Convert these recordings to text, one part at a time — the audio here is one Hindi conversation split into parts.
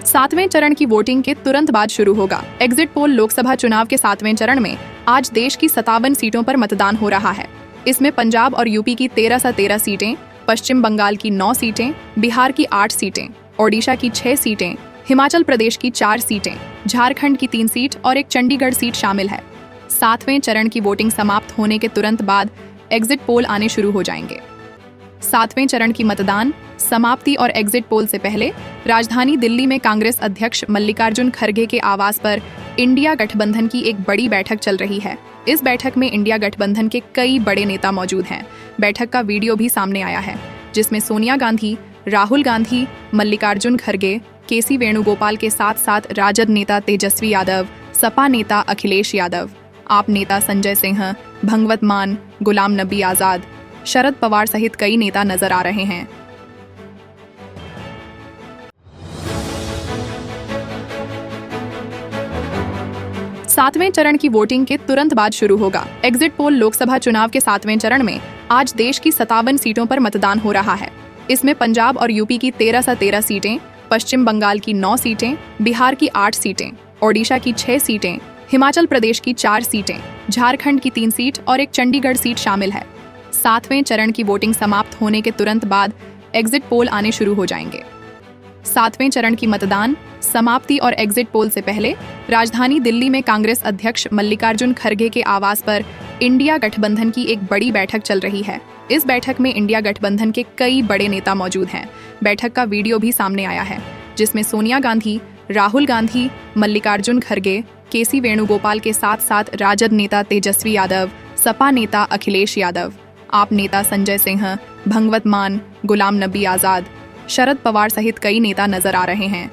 सातवें चरण की वोटिंग के तुरंत बाद शुरू होगा। एग्जिट पोल लोकसभा चुनाव के सातवें चरण में आज देश की 57 सीटों पर मतदान हो रहा है। इसमें पंजाब और यूपी की 13 सीटें, पश्चिम बंगाल की 9 सीटें, बिहार की 8 सीटें, ओडिशा की 6 सीटें, हिमाचल प्रदेश की 4 सीटें, झारखंड की 3 सीट और एक चंडीगढ़ सीट शामिल है। सातवें चरण की वोटिंग समाप्त होने के तुरंत बाद एग्जिट पोल आने शुरू हो जाएंगे। सातवें चरण की मतदान समाप्ति और एग्जिट पोल से पहले राजधानी दिल्ली में कांग्रेस अध्यक्ष मल्लिकार्जुन खड़गे के आवास पर इंडिया गठबंधन की एक बड़ी बैठक चल रही है। इस बैठक में इंडिया गठबंधन के कई बड़े नेता मौजूद हैं। बैठक का वीडियो भी सामने आया है, जिसमें सोनिया गांधी, राहुल गांधी, मल्लिकार्जुन खड़गे, केसी वेणुगोपाल के साथ साथ राजद नेता तेजस्वी यादव, सपा नेता अखिलेश यादव, आप नेता संजय सिंह, भगवत मान, गुलाम नबी आजाद, शरद पवार सहित कई नेता नजर आ रहे हैं। सातवें चरण की वोटिंग के तुरंत बाद शुरू होगा। एग्जिट पोल लोकसभा चुनाव के सातवें चरण में आज देश की 57 सीटों पर मतदान हो रहा है। इसमें पंजाब और यूपी की 13 सीटें, पश्चिम बंगाल की 9 सीटें, बिहार की 8 सीटें, ओडिशा की 6 सीटें, हिमाचल प्रदेश की 4 सीटें, झारखंड की 3 सीट और एक चंडीगढ़ सीट शामिल है। सातवें चरण की वोटिंग समाप्त होने के तुरंत बाद एग्जिट पोल आने शुरू हो जाएंगे। सातवें चरण की मतदान समाप्ति और एग्जिट पोल से पहले राजधानी दिल्ली में कांग्रेस अध्यक्ष मल्लिकार्जुन खड़गे के आवास पर इंडिया गठबंधन की एक बड़ी बैठक चल रही है। इस बैठक में इंडिया गठबंधन के कई बड़े नेता मौजूद हैं। बैठक का वीडियो भी सामने आया है, जिसमें सोनिया गांधी, राहुल गांधी, मल्लिकार्जुन खड़गे, केसी वेणुगोपाल के साथ साथ राजद नेता तेजस्वी यादव, सपा नेता अखिलेश यादव, आप नेता संजय सिंह, भगवत मान, गुलाम नबी आजाद, शरद पवार सहित कई नेता नजर आ रहे हैं।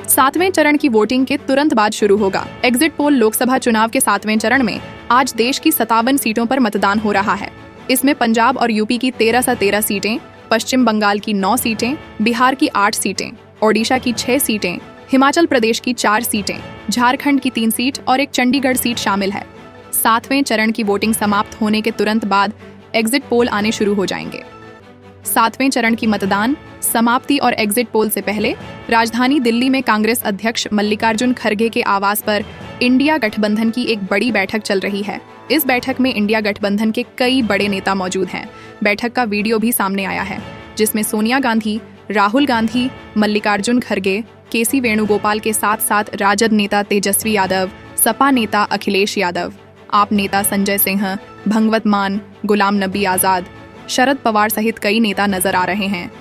सातवें चरण की वोटिंग के तुरंत बाद शुरू होगा। एग्जिट पोल लोकसभा चुनाव के सातवें चरण में आज देश की 57 सीटों पर मतदान हो रहा है। इसमें पंजाब और यूपी की 13 सीटें, पश्चिम बंगाल की 9 सीटें, बिहार की 8 सीटें, ओडिशा की 6 सीटें, हिमाचल प्रदेश की 4 सीटें, झारखंड की 3 सीट और एक चंडीगढ़ सीट शामिल है। सातवें चरण की वोटिंग समाप्त होने के तुरंत बाद एग्जिट पोल आने शुरू हो जाएंगे। सातवें चरण की मतदान समाप्ति और एग्जिट पोल से पहले राजधानी दिल्ली में कांग्रेस अध्यक्ष मल्लिकार्जुन खड़गे के आवास पर इंडिया गठबंधन की एक बड़ी बैठक चल रही है। इस बैठक में इंडिया गठबंधन के कई बड़े नेता मौजूद हैं। बैठक का वीडियो भी सामने आया है, जिसमें सोनिया गांधी, राहुल गांधी, मल्लिकार्जुन खड़गे, केसी वेणुगोपाल के साथ साथ राजद नेता तेजस्वी यादव, सपा नेता अखिलेश यादव, आप नेता संजय सिंह, भगवत मान, गुलाम नबी आजाद, शरद पवार सहित कई नेता नजर आ रहे हैं।